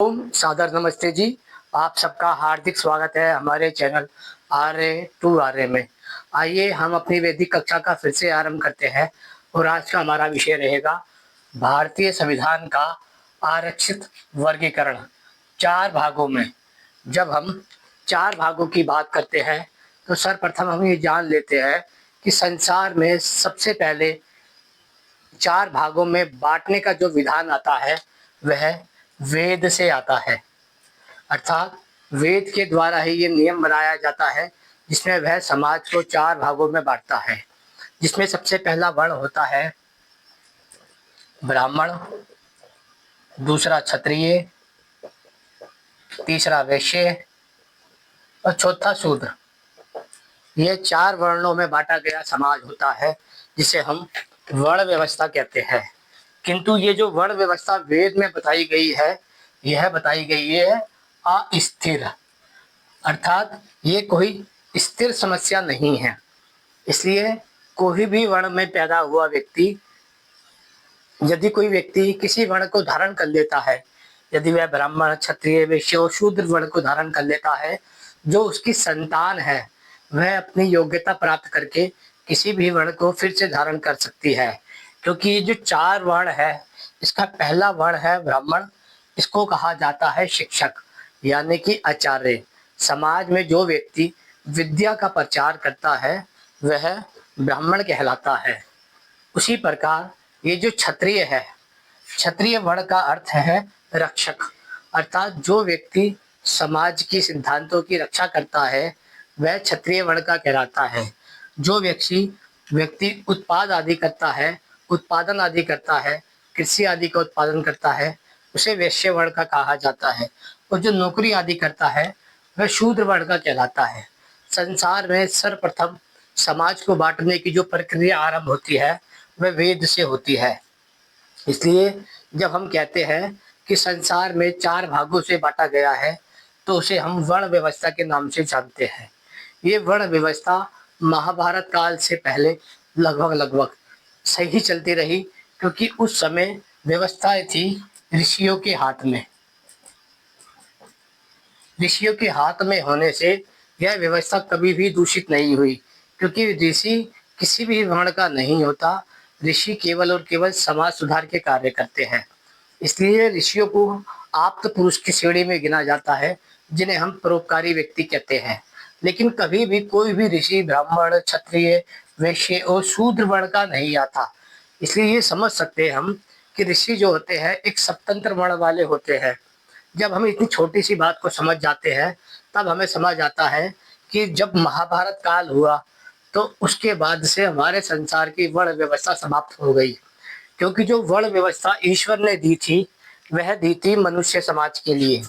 सादर नमस्ते जी। आप सबका हार्दिक स्वागत है हमारे चैनल आर्य टू आर्य में। आइए हम अपनी वैदिक कक्षा का फिर से आरंभ करते हैं और आज का हमारा विषय रहेगा भारतीय संविधान का आरक्षित वर्गीकरण चार भागों में। जब हम चार भागों की बात करते हैं तो सर्वप्रथम हम ये जान लेते हैं कि संसार में सबसे पहले चार भागों में बांटने का जो विधान आता है वह वेद से आता है। अर्थात वेद के द्वारा ही ये नियम बनाया जाता है जिसमें वह समाज को चार भागों में बांटता है, जिसमें सबसे पहला वर्ण होता है ब्राह्मण, दूसरा क्षत्रिय, तीसरा वैश्य और चौथा शूद्र। ये चार वर्णों में बांटा गया समाज होता है जिसे हम वर्ण व्यवस्था कहते हैं। किंतु ये जो वर्ण व्यवस्था वेद में बताई गई है, यह बताई गई है अस्थिर, अर्थात ये कोई स्थिर समस्या नहीं है। इसलिए कोई भी वर्ण में पैदा हुआ व्यक्ति, यदि कोई व्यक्ति किसी वर्ण को धारण कर लेता है, यदि वह ब्राह्मण, क्षत्रिय, वैश्य और शूद्र वर्ण को धारण कर लेता है, जो उसकी संतान है वह अपनी योग्यता प्राप्त करके किसी भी वर्ण को फिर से धारण कर सकती है। क्योंकि ये जो चार वर्ण है, इसका पहला वर्ण है ब्राह्मण। इसको कहा जाता है शिक्षक यानी कि आचार्य। समाज में जो व्यक्ति विद्या का प्रचार करता है वह ब्राह्मण कहलाता है। उसी प्रकार ये जो क्षत्रिय है, क्षत्रिय वर्ण का अर्थ है रक्षक, अर्थात जो व्यक्ति समाज की सिद्धांतों की रक्षा करता है वह क्षत्रिय वर्ण का कहलाता है। जो व्यक्ति उत्पाद आदि करता है, उत्पादन आदि करता है, कृषि आदि का उत्पादन करता है, उसे वैश्य वर्ण का कहा जाता है। और जो नौकरी आदि करता है वह शूद्र वर्ण का कहलाता है। संसार में सर्वप्रथम समाज को बांटने की जो प्रक्रिया आरंभ होती है वह वेद से होती है। इसलिए जब हम कहते हैं कि संसार में चार भागों से बांटा गया है तो उसे हम वर्ण व्यवस्था के नाम से जानते हैं। ये वर्ण व्यवस्था महाभारत काल से पहले लगभग सही चलती रही, क्योंकि उस समय व्यवस्थाएं थी ऋषियों के हाथ में। ऋषियों के हाथ में होने से यह व्यवस्था कभी भी दूषित नहीं हुई, क्योंकि ऋषि किसी भी वर्ण का नहीं होता। ऋषि केवल और केवल समाज सुधार के कार्य करते हैं। इसलिए ऋषियों को आप्त पुरुष की श्रेणी में गिना जाता है, जिन्हें हम परोपकारी व्यक्ति कहते हैं। लेकिन कभी भी कोई भी ऋषि ब्राह्मण, क्षत्रिय, वैश्य और शूद्र वर्ण का नहीं आता। इसलिए ये समझ सकते हैं हम कि ऋषि जो होते हैं एक स्वतंत्र वर्ण वाले होते हैं। जब हम इतनी छोटी सी बात को समझ जाते हैं तब हमें समझ आता है कि जब महाभारत काल हुआ तो उसके बाद से हमारे संसार की वर्ण व्यवस्था समाप्त हो गई। क्योंकि जो वर्ण व्यवस्था ईश्वर ने दी थी वह दी थी मनुष्य समाज के लिए,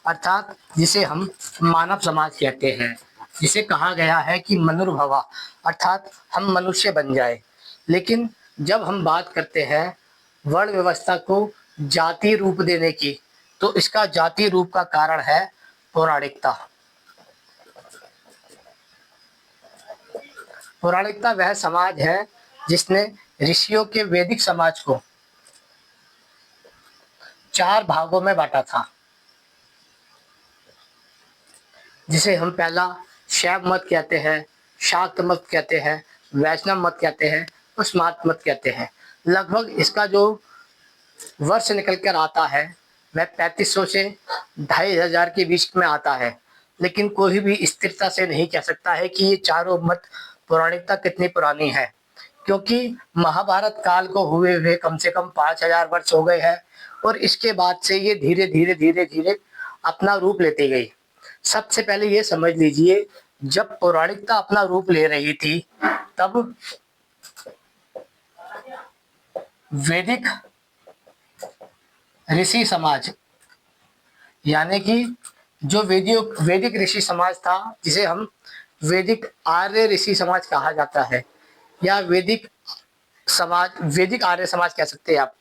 अर्थात जिसे हम मानव समाज कहते हैं, जिसे कहा गया है कि मनुर्भवा, अर्थात हम मनुष्य बन जाए। लेकिन जब हम बात करते हैं वर्ण व्यवस्था को जाति रूप देने की, तो इसका जाति रूप का कारण है पौराणिकता। पौराणिकता वह समाज है जिसने ऋषियों के वैदिक समाज को चार भागों में बांटा था, जिसे हम पहला शैव मत कहते हैं, शाक्त मत कहते हैं, वैष्णव मत कहते हैं और स्मार्त मत कहते हैं। लगभग इसका जो वर्ष निकल कर आता है वह 3500 से 2500 के बीच में आता है। लेकिन कोई भी स्थिरता से नहीं कह सकता है कि ये चारों मत पौराणिकता कितनी पुरानी है, क्योंकि महाभारत काल को हुए हुए कम से कम 5000 वर्ष हो गए हैं और इसके बाद से ये धीरे धीरे अपना रूप लेती गई। सबसे पहले ये समझ लीजिए, जब पौराणिकता अपना रूप ले रही थी तब वैदिक ऋषि समाज यानी कि जो वैदिक ऋषि समाज था, जिसे हम वैदिक आर्य ऋषि समाज कहा जाता है या वैदिक समाज, वैदिक आर्य समाज कह सकते हैं आप।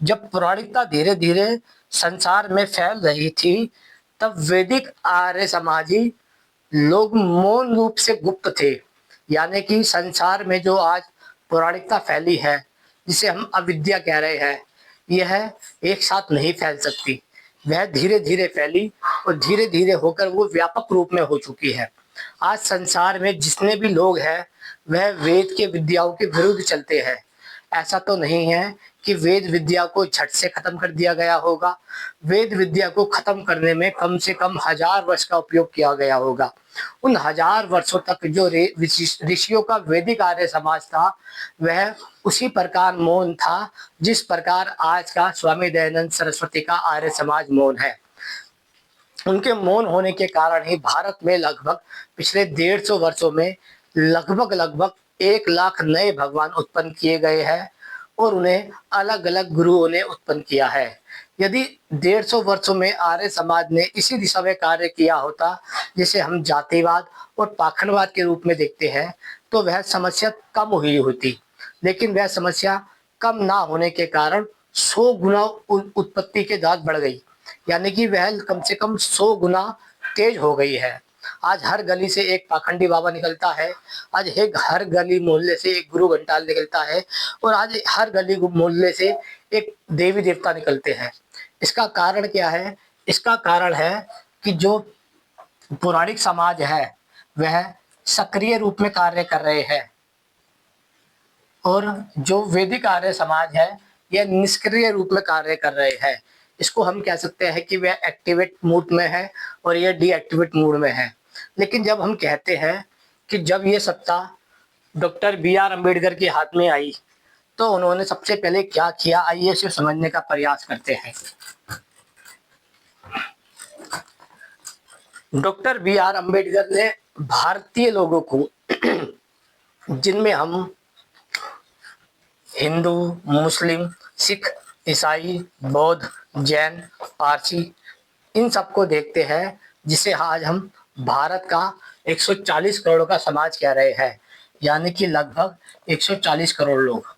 जब पौराणिकता धीरे धीरे संसार में फैल रही थी तब वैदिक आर्य समाजी लोग मौन रूप से गुप्त थे। यानी कि संसार में जो आज पौराणिकता फैली है, जिसे हम अविद्या कह रहे हैं, यह एक साथ नहीं फैल सकती, वह धीरे धीरे फैली और धीरे धीरे होकर वो व्यापक रूप में हो चुकी है। आज संसार में जितने भी लोग हैं वह वेद के विद्याओं के विरुद्ध चलते हैं। ऐसा तो नहीं है कि वेद विद्या को झट से खत्म कर दिया गया होगा। वेद विद्या को खत्म करने में कम से कम 1000 वर्ष का उपयोग किया गया होगा। उन 1000 वर्षों तक जो ऋषियों का वैदिक आर्य समाज था वह उसी प्रकार मौन था जिस प्रकार आज का स्वामी दयानंद सरस्वती का आर्य समाज मौन है। उनके मौन होने के कारण ही भारत में लगभग पिछले 150 वर्षों में लगभग 1 लाख नए भगवान उत्पन्न किए गए हैं और उन्हें अलग अलग गुरुओं ने उत्पन्न किया है। यदि 150 वर्षों में आर्य समाज ने इसी दिशा में कार्य किया होता जिसे हम जातिवाद और पाखंडवाद के रूप में देखते हैं तो वह समस्या कम हुई होती, लेकिन वह समस्या कम ना होने के कारण 100 गुना उत्पत्ति के दाद बढ़ गई, यानी कि वह कम से कम 100 गुना तेज हो गई है। आज हर गली से एक पाखंडी बाबा निकलता है, आज एक हर गली मोहल्ले से एक गुरु घंटाल निकलता है और आज हर गली मोहल्ले से एक देवी देवता निकलते हैं। इसका कारण क्या है? इसका कारण है कि जो पौराणिक समाज है वह सक्रिय रूप में कार्य कर रहे हैं और जो वैदिक आर्य समाज है यह निष्क्रिय रूप में कार्य कर रहे हैं। इसको हम कह सकते हैं कि वह एक्टिवेट मूड में है और यह डीएक्टिवेट मूड में है। लेकिन जब हम कहते हैं कि जब ये सत्ता डॉक्टर बी.आर. अम्बेडकर के हाथ में आई तो उन्होंने सबसे पहले क्या किया, आइए इसे समझने का प्रयास करते हैं। Doctor B R. अम्बेडकर ने भारतीय लोगों को जिनमें हम हिंदू, मुस्लिम, सिख, ईसाई, बौद्ध, जैन, पारसी इन सबको देखते हैं, जिसे आज हम भारत का 140 करोड़ का समाज कह रहे हैं, यानी कि लगभग 140 करोड़ लोग,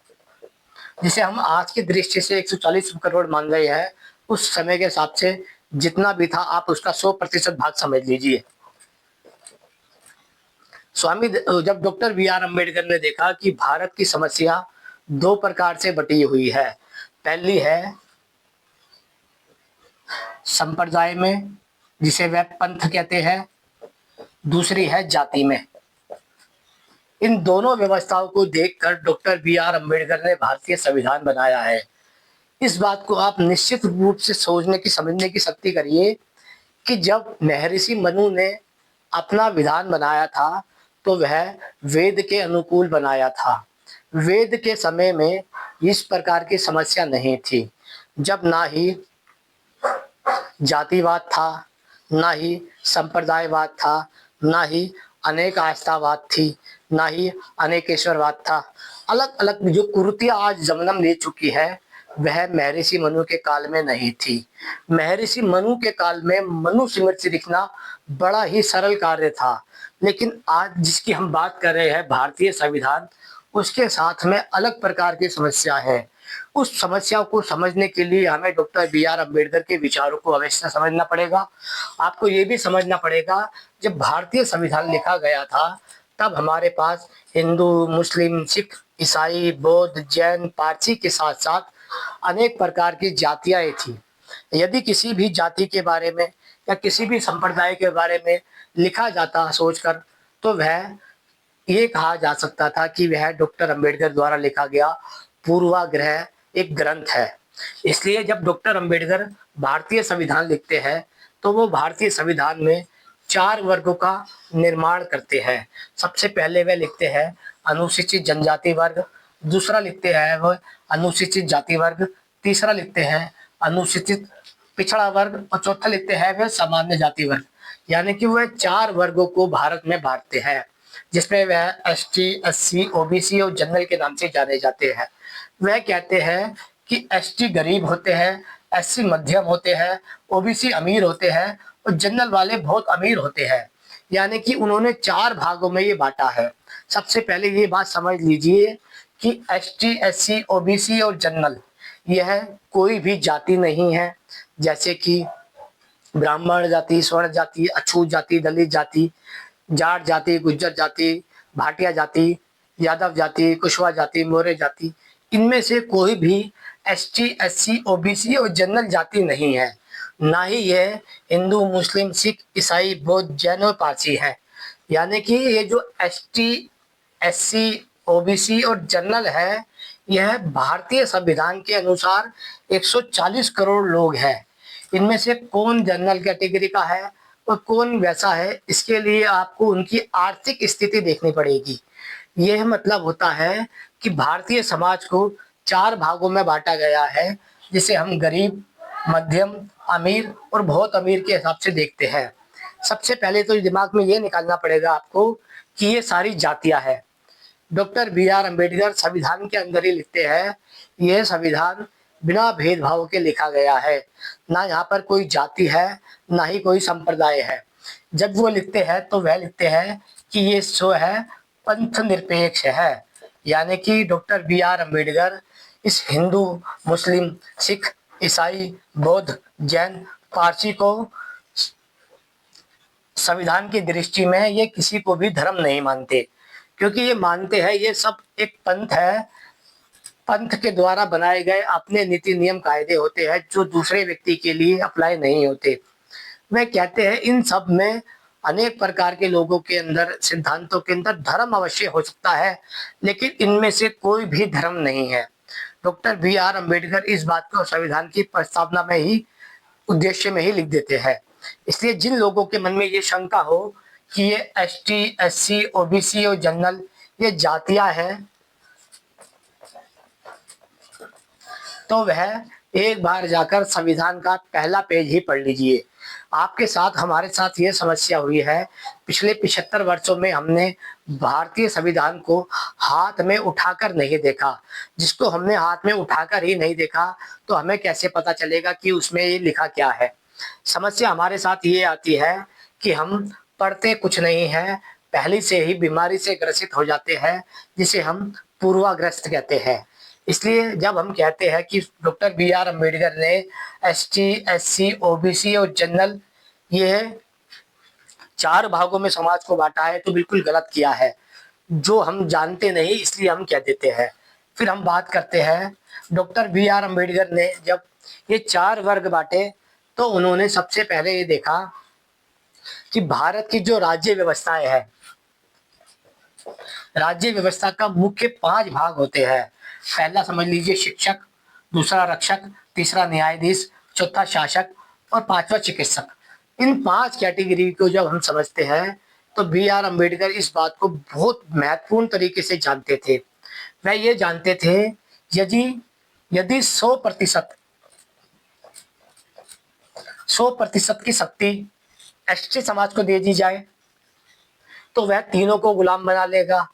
जिसे हम आज की दृष्टि से 140 करोड़ मान रहे हैं। उस समय के हिसाब से जितना भी था आप उसका 100% भाग समझ लीजिए। जब डॉक्टर बी.आर. अम्बेडकर ने देखा कि भारत की समस्या 2 प्रकार से बटी हुई है, पहली है संप्रदाय में जिसे वह पंथ कहते हैं, दूसरी है जाति में। इन दोनों व्यवस्थाओं को देखकर डॉक्टर बी.आर. अम्बेडकर ने भारतीय संविधान बनाया है। इस बात को आप निश्चित रूप से सोचने की समझने की शक्ति करिए कि जब महर्षि मनु ने अपना विधान बनाया था तो वह वेद के अनुकूल बनाया था। वेद के समय में इस प्रकार की समस्या नहीं थी, जब ना ही जातिवाद था, ना ही संप्रदायवाद था, ना ही अनेक आस्थावाद थी, ना ही अनेकेश्वरवाद था। अलग अलग जो कुरीतियां आज जन्म ले चुकी है वह महर्षि मनु के काल में नहीं थी। महर्षि मनु के काल में मनु स्मृति लिखना बड़ा ही सरल कार्य था, लेकिन आज जिसकी हम बात कर रहे हैं भारतीय संविधान, उसके साथ में अलग प्रकार की समस्या है। उस समस्या को समझने के लिए हमें डॉक्टर बी.आर. अम्बेडकर के विचारों को अवश्य समझना पड़ेगा। आपको ये भी समझना पड़ेगा जब भारतीय संविधान लिखा गया था तब हमारे पास हिंदू, मुस्लिम, सिख, ईसाई, बौद्ध, जैन, पारसी के साथ साथ अनेक प्रकार की जातियां थी। यदि किसी भी जाति के बारे में या किसी भी संप्रदाय के बारे में लिखा जाता सोचकर तो वह ये कहा जा सकता था कि वह डॉक्टर अम्बेडकर द्वारा लिखा गया पूर्वाग्रह एक ग्रंथ है। इसलिए जब डॉक्टर अम्बेडकर भारतीय संविधान लिखते हैं तो वो भारतीय संविधान में 4 वर्गों का निर्माण करते हैं। सबसे पहले वह लिखते हैं अनुसूचित जनजाति वर्ग, दूसरा लिखते हैं वह अनुसूचित जाति वर्ग, तीसरा लिखते हैं अनुसूचित पिछड़ा वर्ग और चौथा लिखते हैं वह सामान्य जाति वर्ग। यानी कि वह 4 वर्गों को भारत में बांटते हैं, जिसमें वह एसटी, एससी, ओबीसी और जनरल के नाम से जाने जाते हैं। वह कहते हैं कि एसटी गरीब होते हैं, एससी मध्यम होते हैं, ओबीसी अमीर होते हैं और जनरल वाले बहुत अमीर होते हैं। यानी कि उन्होंने 4 भागों में ये बांटा है। सबसे पहले ये बात समझ लीजिए कि एसटी, एससी, ओबीसी और जनरल यह कोई भी जाति नहीं है, जैसे कि ब्राह्मण जाति, स्वर्ण जाति, अछूत जाति, दलित जाति, जाट जाति, गुज्जर जाति, भाटिया जाति, यादव जाति, कुशवा जाति, मौर्य जाति, इनमें से कोई भी एसटी, एससी, ओबीसी और जनरल जाति नहीं है। ना ही ये हिंदू, मुस्लिम, सिख, ईसाई, बौद्ध, जैन और पारसी है। यानी कि ये जो एसटी, एससी, ओबीसी और जनरल है, यह भारतीय संविधान के अनुसार 140 करोड़ लोग हैं। इनमें से कौन जनरल कैटेगरी का है और कौन वैसा है, इसके लिए आपको उनकी आर्थिक स्थिति देखनी पड़ेगी। यह मतलब होता है कि भारतीय समाज को 4 भागों में बांटा गया है, जिसे हम गरीब, मध्यम, अमीर और बहुत अमीर के हिसाब से देखते हैं। सबसे पहले तो दिमाग में ये निकालना पड़ेगा आपको कि ये सारी जातियां हैं। डॉक्टर बी आर अम्बेडकर संविधान के अंदर ही लिखते हैं, यह संविधान बिना भेदभाव के लिखा गया है। ना यहाँ पर कोई जाति है, ना ही कोई संप्रदाय है। जब वो लिखते हैं तो वह लिखते हैं कि ये जो है पंथ निरपेक्ष है। यानी कि डॉक्टर बी आर अम्बेडकर इस हिंदू, मुस्लिम, सिख, ईसाई, बौद्ध, जैन, पारसी को संविधान की दृष्टि में ये किसी को भी धर्म नहीं मानते, क्योंकि ये मानते हैं ये सब एक पंथ है। पंथ के द्वारा बनाए गए अपने नीति, नियम, कायदे होते हैं जो दूसरे व्यक्ति के लिए अप्लाई नहीं होते। वे कहते हैं इन सब में अनेक प्रकार के लोगों के अंदर, सिद्धांतों के अंदर धर्म अवश्य हो सकता है, लेकिन इनमें से कोई भी धर्म नहीं है। डॉक्टर बी आर अम्बेडकर इस बात को संविधान की प्रस्तावना में ही, उद्देश्य में ही लिख देते हैं। इसलिए जिन लोगों के मन में ये शंका हो कि ये एसटी, एससी, ओबीसी और जनरल ये जातियां हैं, तो वह एक बार जाकर संविधान का पहला पेज ही पढ़ लीजिए। आपके साथ, हमारे साथ ये समस्या हुई है। पिछले 75 वर्षों में हमने भारतीय संविधान को हाथ में उठाकर नहीं देखा। जिसको हमने हाथ में उठाकर ही नहीं देखा तो हमें कैसे पता चलेगा कि उसमें ये लिखा क्या है। समस्या हमारे साथ ये आती है कि हम पढ़ते कुछ नहीं है, पहले से ही बीमारी से ग्रसित हो जाते हैं, जिसे हम पूर्वाग्रस्त कहते हैं। इसलिए जब हम कहते हैं कि डॉक्टर बी आर अम्बेडकर ने एसटी, एससी, ओबीसी और जनरल ये 4 भागों में समाज को बांटा है, तो बिल्कुल गलत किया है। जो हम जानते नहीं इसलिए हम कह देते हैं। फिर हम बात करते हैं, डॉक्टर बी आर अम्बेडकर ने जब ये 4 वर्ग बांटे तो उन्होंने सबसे पहले ये देखा कि भारत की जो राज्य व्यवस्थाएं है, राज्य व्यवस्था का मुख्य 5 भाग होते हैं। पहला समझ लीजिए शिक्षक, दूसरा रक्षक, तीसरा न्यायाधीश, चौथा शासक और पांचवा चिकित्सक। इन 5 कैटेगरी को जब हम समझते हैं तो बी आर अम्बेडकर इस बात को बहुत महत्वपूर्ण तरीके से जानते थे। वह ये जानते थे यदि यदि 100% की शक्ति एसटी समाज को दे दी जाए तो वह तीनों को गुलाम बना लेगा।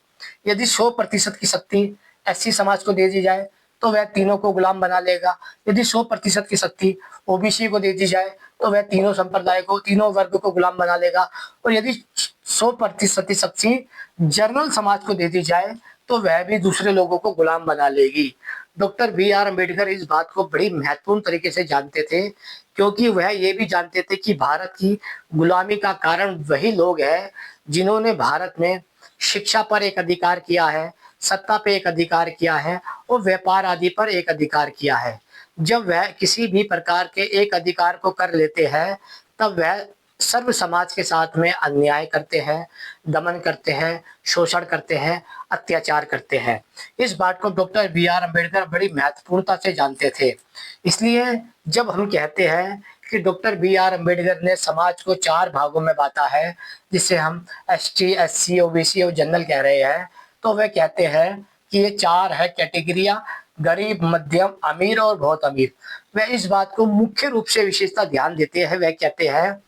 यदि 100% की शक्ति एससी समाज को दे दी जाए तो वह तीनों को गुलाम बना लेगा। यदि 100% की शक्ति ओबीसी को दे दी जाए तो वह तीनों संप्रदाय को, तीनों वर्ग को गुलाम बना लेगा। और यदि 100% की शक्ति जनरल समाज को दे दी जाए तो वह भी दूसरे लोगों को गुलाम बना लेगी। डॉक्टर बी आर अम्बेडकर इस बात को बड़ी महत्वपूर्ण तरीके से जानते थे, क्योंकि वह ये भी जानते थे कि भारत की गुलामी का कारण वही लोग हैं जिन्होंने भारत में शिक्षा पर एक अधिकार किया है, सत्ता पे एक अधिकार किया है और व्यापार आदि पर एक अधिकार किया है। जब वह किसी भी प्रकार के एक अधिकार को कर लेते हैं तब वह सर्व समाज के साथ में अन्याय करते हैं, दमन करते हैं, शोषण करते हैं, अत्याचार करते हैं। इस बात को डॉक्टर बी आर अम्बेडकर बड़ी महत्वपूर्णता से जानते थे। इसलिए जब हम कहते हैं कि डॉक्टर बी आर अम्बेडकर ने समाज को 4 भागों में बांटा है, जिसे हम एसटी, एससी, ओबीसी और जनरल कह रहे हैं, तो वे कहते हैं कि ये 4 है कैटेगरियां, गरीब, मध्यम, अमीर और बहुत अमीर। वे इस बात को मुख्य रूप से विशेषता ध्यान देते हैं। वे कहते हैं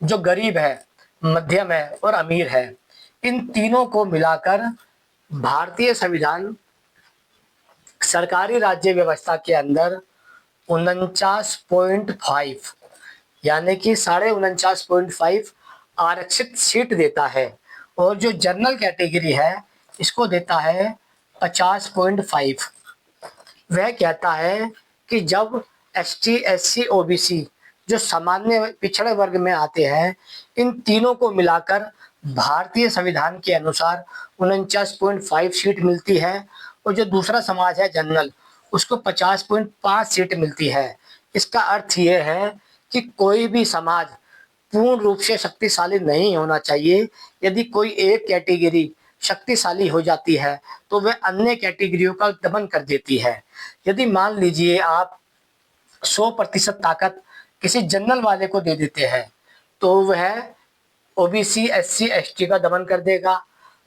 जो गरीब है, मध्यम है और अमीर है, इन तीनों को मिलाकर भारतीय संविधान सरकारी राज्य व्यवस्था के अंदर 49.5 यानी कि 49.5 आरक्षित सीट देता है। और जो जनरल कैटेगरी है इसको देता है 50.5। वह कहता है कि जब एसटी, एससी, ओबीसी जो सामान्य पिछड़े वर्ग में आते हैं, इन तीनों को मिलाकर भारतीय संविधान के अनुसार 49.5 सीट मिलती है और जो दूसरा समाज है जनरल, उसको 50.5 सीट मिलती है। इसका अर्थ ये है कि कोई भी समाज पूर्ण रूप से शक्तिशाली नहीं होना चाहिए। यदि कोई एक कैटेगरी शक्तिशाली हो जाती है तो वह अन्य कैटेगरियों का दमन कर देती है। यदि मान लीजिए आप 100% ताकत किसी जनरल वाले को दे देते हैं तो वह ओबीसी, एससी, एसटी का दमन कर देगा,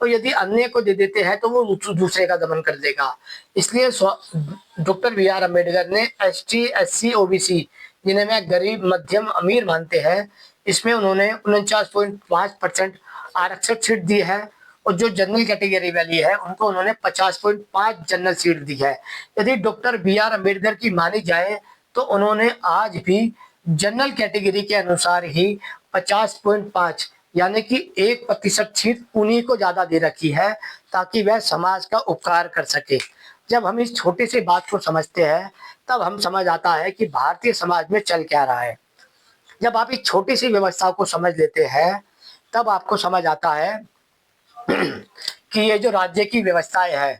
और यदि अन्य को दे देते हैं तो वो दूसरे का दमन कर देगा। इसलिए डॉक्टर बी आर अम्बेडकर ने एसटी, एससी, ओबीसी, जिन्हें मैं गरीब, मध्यम, अमीर मानते हैं, इसमें उन्होंने 49.5% आरक्षित सीट दी है, और जो जनरल कैटेगरी वाली है उनको उन्होंने 50.5 जनरल सीट दी है। यदि डॉक्टर बी आर अम्बेडकर की मानी जाए तो उन्होंने आज भी जनरल कैटेगरी के अनुसार ही 50.5 यानी कि 1% सीट उन्हीं को ज्यादा दे रखी है ताकि वह समाज का उपकार कर सके। जब हम इस छोटी सी बात को समझते हैं तब हम समझ आता है कि भारतीय समाज में चल क्या रहा है। जब आप इस छोटी सी व्यवस्था को समझ लेते हैं तब आपको समझ आता है कि ये जो राज्य की व्यवस्थाएं है,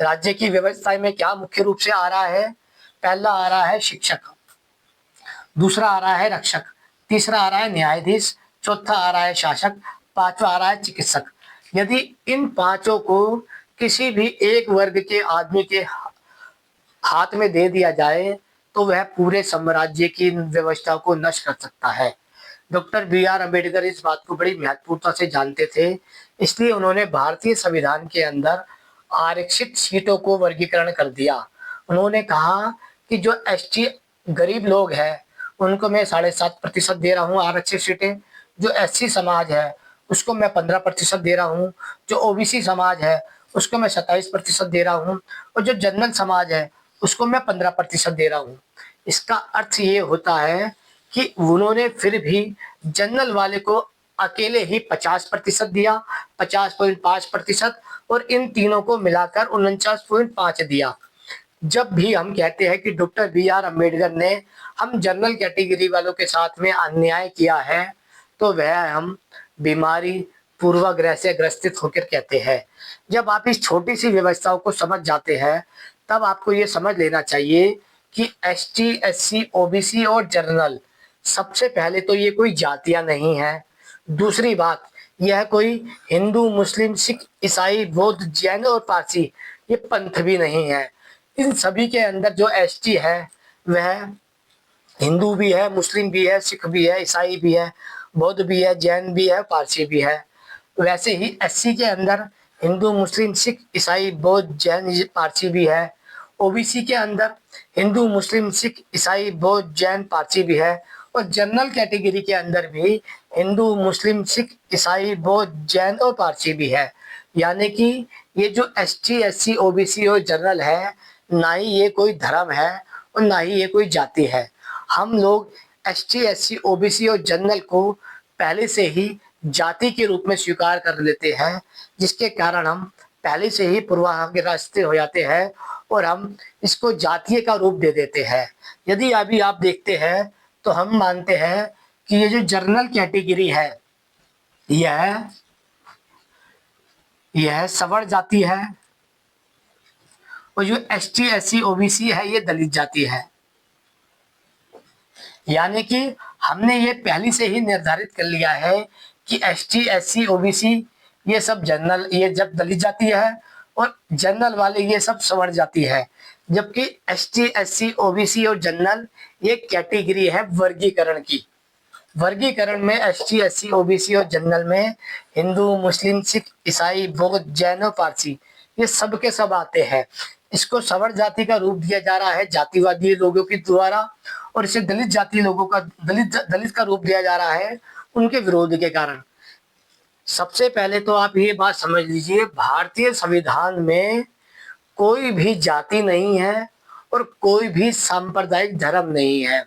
राज्य की व्यवस्था में क्या मुख्य रूप से आ रहा है। पहला आ रहा है शिक्षक, दूसरा आ रहा है रक्षक, तीसरा आ रहा है न्यायाधीश, चौथा आ रहा है शासक, पांचवा आ रहा है चिकित्सक। यदि इन पांचों को किसी भी एक वर्ग के आदमी के हाथ में दे दिया जाए तो वह पूरे साम्राज्य की व्यवस्था को नष्ट कर सकता है। डॉक्टर बी आर अम्बेडकर इस बात को बड़ी महत्वपूर्णता से जानते थे, इसलिए उन्होंने भारतीय संविधान के अंदर आरक्षित सीटों को वर्गीकरण कर दिया। उन्होंने कहा कि जो एसटी गरीब लोग हैं उनको मैं 7.5% दे रहा हूँ आरक्षित सीटें, जो एससी समाज है उसको मैं 15% दे रहा हूँ, जो ओबीसी समाज है उसको मैं 27% दे रहा हूँ, और जो जनरल समाज है उसको मैं 15% दे रहा हूँ। इसका अर्थ ये होता है कि उन्होंने फिर भी जनरल वाले को अकेले ही 50% दिया, 50.5%, और इन तीनों को मिलाकर 49.5 दिया। जब भी हम कहते हैं कि डॉक्टर बी आर अम्बेडकर ने हम जनरल कैटेगरी वालों के साथ में अन्याय किया है तो वह हम बीमारी, पूर्वाग्रह से ग्रसित होकर कहते हैं। जब आप इस छोटी सी व्यवस्थाओं को समझ जाते हैं तब आपको ये समझ लेना चाहिए कि एसटी, एससी, ओबीसी और जनरल, सबसे पहले तो ये कोई जातियां नहीं है। दूसरी बात, यह कोई हिंदू, मुस्लिम, सिख, ईसाई, बौद्ध, जैन और पारसी ये पंथ भी नहीं है। इन सभी के अंदर जो एसटी है वह हिंदू भी है, मुस्लिम भी है, सिख भी है, ईसाई भी है, बौद्ध भी है, जैन भी है, पारसी भी है। वैसे ही एससी के अंदर हिंदू, मुस्लिम, सिख, ईसाई, बौद्ध, जैन, पारसी भी है। ओबीसी के अंदर हिंदू, मुस्लिम, सिख, ईसाई, बौद्ध, जैन, पारसी भी है। और जनरल कैटेगरी के अंदर भी हिंदू, मुस्लिम, सिख, ईसाई, बौद्ध, जैन और पारसी भी है। यानी कि ये जो एसटी, एससी, ओबीसी और जनरल है, ना ही ये कोई धर्म है और ना ही ये कोई जाति है। हम लोग एसटी, एससी, ओबीसी और जनरल को पहले से ही जाति के रूप में स्वीकार कर लेते हैं, जिसके कारण हम पहले से ही पूर्वाग्रस्त हो जाते हैं और हम इसको जातीय का रूप दे देते हैं। यदि अभी आप देखते हैं तो हम मानते हैं कि ये जो जनरल कैटेगरी है यह सवर्ण जाति है, और जो एसटी, एससी, ओबीसी है ये दलित जाति है। यानी कि हमने ये पहले से ही निर्धारित कर लिया है कि एसटी, एससी, ओबीसी ये सब जनरल, ये जब दलित जाति है, और जनरल वाले ये सब सवर्ण जाति है। जबकि एसटी, एससी, ओबीसी और जनरल ये कैटेगरी है वर्गीकरण की। वर्गीकरण में एसटी, एससी, ओबीसी और जनरल में हिंदू, मुस्लिम, सिख, ईसाई, बौद्ध, जैन और पारसी ये सब के सब आते हैं। इसको सवर्ण जाति का रूप दिया जा रहा है जातिवादी लोगों के द्वारा, और इसे दलित जाति लोगों का दलित का रूप दिया जा रहा है उनके विरोध के कारण। सबसे पहले तो आप ये बात समझ लीजिए, भारतीय संविधान में कोई भी जाति नहीं है और कोई भी सांप्रदायिक धर्म नहीं है।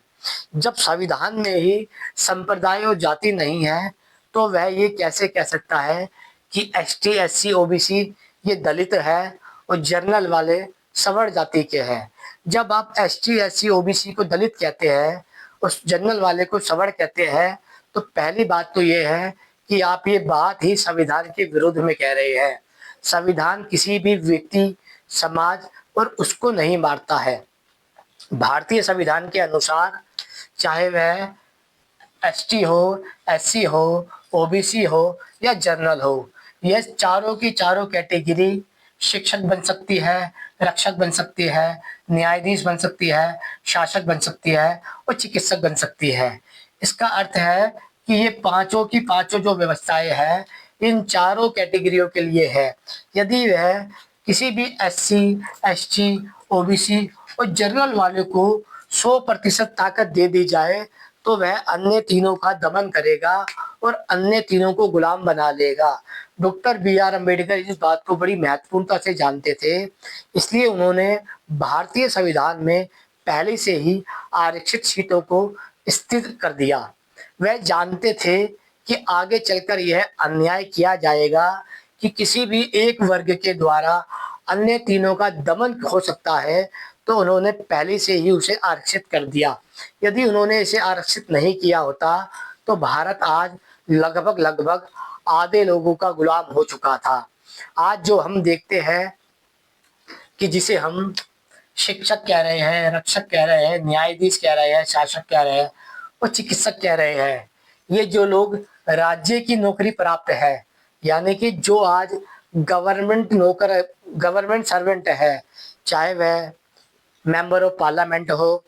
जब संविधान में ही संप्रदाय और जाति नहीं है तो वह ये कैसे कह सकता है कि एसटी, एससी, ओबीसी ये दलित है और जनरल वाले सवर्ण जाति के हैं। जब आप एसटी, एससी, ओबीसी को दलित कहते हैं, उस जनरल वाले को सवर्ण कहते हैं, तो पहली बात तो ये है कि आप ये बात ही संविधान के विरुद्ध में कह रहे हैं। संविधान किसी भी व्यक्ति, समाज और उसको नहीं मारता है। भारतीय संविधान के अनुसार चाहे वह एसटी हो, एससी हो, ओबीसी हो या जनरल हो, ये चारों की चारों कैटेगरी शिक्षक बन सकती है, रक्षक बन सकती है, न्यायाधीश बन सकती है, शासक बन सकती है और चिकित्सक बन सकती है। इसका अर्थ है कि ये पांचों की पांचों जो व्यवस्थाएं हैं इन चारों कैटेगरियों के लिए है। यदि वह किसी भी एससी, एसटी, ओबीसी और जनरल वाले को 100% ताकत दे दी जाए तो वह अन्य तीनों का दमन करेगा और अन्य तीनों को गुलाम बना लेगा। डॉक्टर बी आर अम्बेडकर इस बात को बड़ी महत्वपूर्णता से जानते थे, इसलिए उन्होंने भारतीय संविधान में पहले से ही आरक्षित सीटों को स्थिर कर दिया। वह जानते थे कि आगे चलकर यह अन्याय किया जाएगा कि किसी भी एक वर्ग के द्वारा अन्य तीनों का दमन हो सकता है, तो उन्होंने पहले से ही उसे आरक्षित कर दिया। यदि उन्होंने इसे आरक्षित नहीं किया होता तो भारत आज लगभग लगभग आधे लोगों का गुलाम हो चुका था। आज जो हम देखते हैं कि जिसे हम शिक्षक कह रहे हैं, रक्षक कह रहे हैं, न्यायाधीश कह रहे हैं, शासक कह रहे हैं और चिकित्सक कह रहे हैं, ये जो लोग राज्य की नौकरी प्राप्त है, यानी कि जो आज गवर्नमेंट सर्वेंट है, चाहे वह मेंबर ऑफ पार्लियामेंट हो,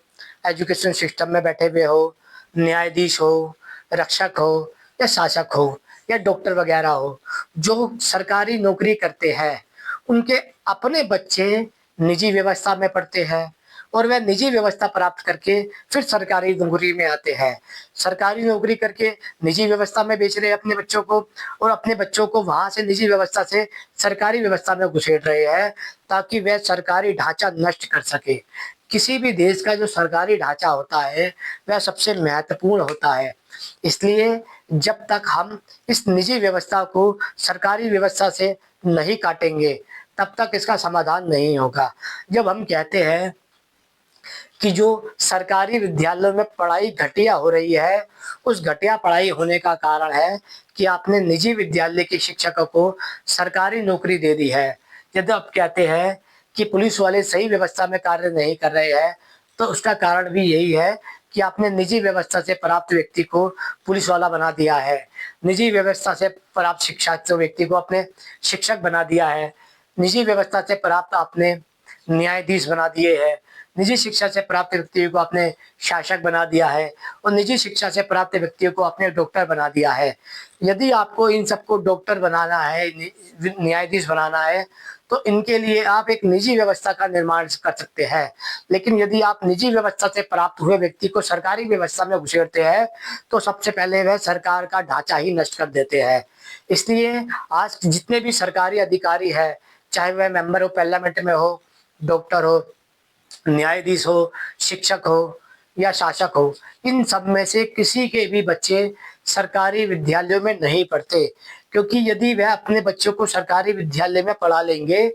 एजुकेशन सिस्टम में बैठे हुए हो, न्यायाधीश हो, रक्षक हो या शासक हो या डॉक्टर वगैरह हो, जो सरकारी नौकरी करते हैं उनके अपने बच्चे निजी व्यवस्था में पढ़ते हैं और वह निजी व्यवस्था प्राप्त करके फिर सरकारी नौकरी में आते हैं। सरकारी नौकरी करके निजी व्यवस्था में बेच रहे हैं अपने बच्चों को और अपने बच्चों को वहां से निजी व्यवस्था से सरकारी व्यवस्था में घुसेड़ रहे हैं ताकि वह सरकारी ढांचा नष्ट कर सके। किसी भी देश का जो सरकारी ढांचा होता है वह सबसे महत्वपूर्ण होता है। इसलिए जब तक हम इस निजी व्यवस्था को सरकारी व्यवस्था से नहीं काटेंगे तब तक इसका समाधान नहीं होगा। जब हम कहते हैं कि जो सरकारी विद्यालयों में पढ़ाई घटिया हो रही है, उस घटिया पढ़ाई होने का कारण है कि आपने निजी विद्यालय के शिक्षकों को सरकारी नौकरी दे दी है। यदि आप कहते हैं कि पुलिस वाले सही व्यवस्था में कार्य नहीं कर रहे हैं, तो उसका कारण भी यही है कि आपने निजी व्यवस्था से प्राप्त व्यक्ति को पुलिस वाला बना दिया है, निजी व्यवस्था से प्राप्त शिक्षा व्यक्ति को अपने शिक्षक बना दिया है, निजी व्यवस्था से प्राप्त आपने न्यायाधीश बना दिए हैं, निजी शिक्षा से प्राप्त व्यक्तियों को आपने शासक बना दिया है और निजी शिक्षा से प्राप्त व्यक्तियों को आपने डॉक्टर बना दिया है। यदि आपको इन सबको डॉक्टर बनाना है, न्यायाधीश बनाना है, तो इनके लिए आप एक निजी व्यवस्था का निर्माण कर सकते हैं। लेकिन यदि आप निजी व्यवस्था से प्राप्त हुए व्यक्ति को सरकारी व्यवस्था में घुसेड़ते हैं तो सबसे पहले वह सरकार का ढांचा ही नष्ट कर देते हैं। इसलिए आज जितने भी सरकारी अधिकारी है, चाहे वह मेंबर ऑफ पार्लियामेंट में हो, डॉक्टर हो, न्यायाधीश हो, शिक्षक हो या शासक हो, इन सब में से किसी के भी बच्चे सरकारी विद्यालयों में नहीं पढ़ते, क्योंकि यदि वह अपने बच्चों को सरकारी विद्यालय में पढ़ा लेंगे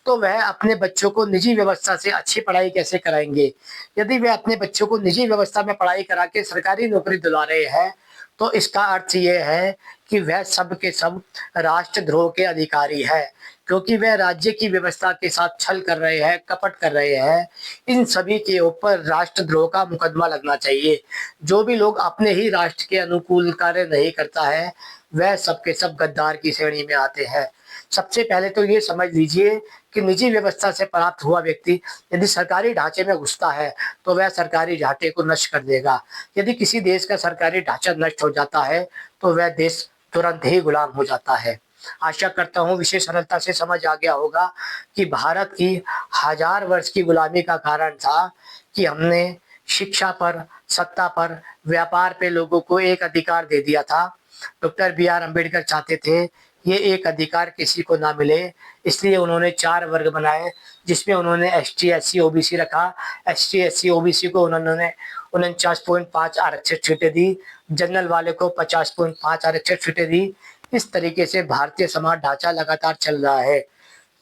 तो वह अपने बच्चों को निजी व्यवस्था से अच्छी पढ़ाई कैसे कराएंगे। यदि वह अपने बच्चों को निजी व्यवस्था में पढ़ाई करा के सरकारी नौकरी दिला रहे हैं तो इसका अर्थ ये है कि वह सब के सब राष्ट्रद्रोह के अधिकारी है, क्योंकि वह राज्य की व्यवस्था के साथ छल कर रहे हैं, कपट कर रहे हैं। इन सभी के ऊपर राष्ट्रद्रोह का मुकदमा लगना चाहिए। जो भी लोग अपने ही राष्ट्र के अनुकूल कार्य नहीं करता है वह सब के सब गद्दार की श्रेणी में आते हैं। सबसे पहले तो ये समझ लीजिए कि निजी व्यवस्था से प्राप्त हुआ व्यक्ति यदि सरकारी ढांचे में घुसता है तो वह सरकारी ढांचे को नष्ट कर देगा। यदि किसी देश का सरकारी ढांचा नष्ट हो जाता है तो वह देश तुरंत ही गुलाम हो जाता है। आशा करता हूँ विशेष सरलता से समझ आ गया होगा कि भारत की 1000 वर्ष की गुलामी का कारण था कि हमने शिक्षा पर, सत्ता पर, व्यापार पे लोगों को एक अधिकार दे दिया था। डॉक्टर बी आर अम्बेडकर चाहते थे ये एक अधिकार किसी को ना मिले, इसलिए उन्होंने 4 वर्ग बनाए जिसमें उन्होंने एसटी, एससी, ओबीसी रखा। एसटी, एससी, ओबीसी को उन्होंने 49.5 आरक्षित सीटें दी, जनरल वाले को 50.5 आरक्षित सीटें दी। इस तरीके से भारतीय समाज ढांचा लगातार चल रहा है।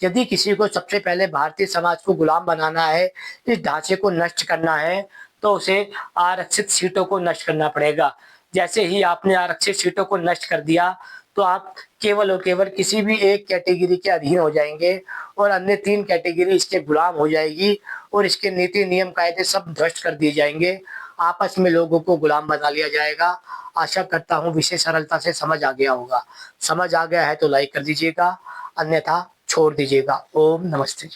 यदि किसी को सबसे पहले भारतीय समाज को गुलाम बनाना है, इस ढांचे को नष्ट करना है, तो उसे आरक्षित सीटों को नष्ट करना पड़ेगा। जैसे ही आपने आरक्षित सीटों को नष्ट कर दिया तो आप केवल और केवल किसी भी एक कैटेगरी के अधीन हो जाएंगे और अन्य 3 कैटेगरी इसके गुलाम हो जाएगी और इसके नीति नियम कायदे सब ध्वस्त कर दिए जाएंगे आपस में लोगों को गुलाम बना लिया जाएगा। आशा करता हूँ विषय सरलता से समझ आ गया होगा। समझ आ गया है तो लाइक कर दीजिएगा, अन्यथा छोड़ दीजिएगा। ओम नमस्ते।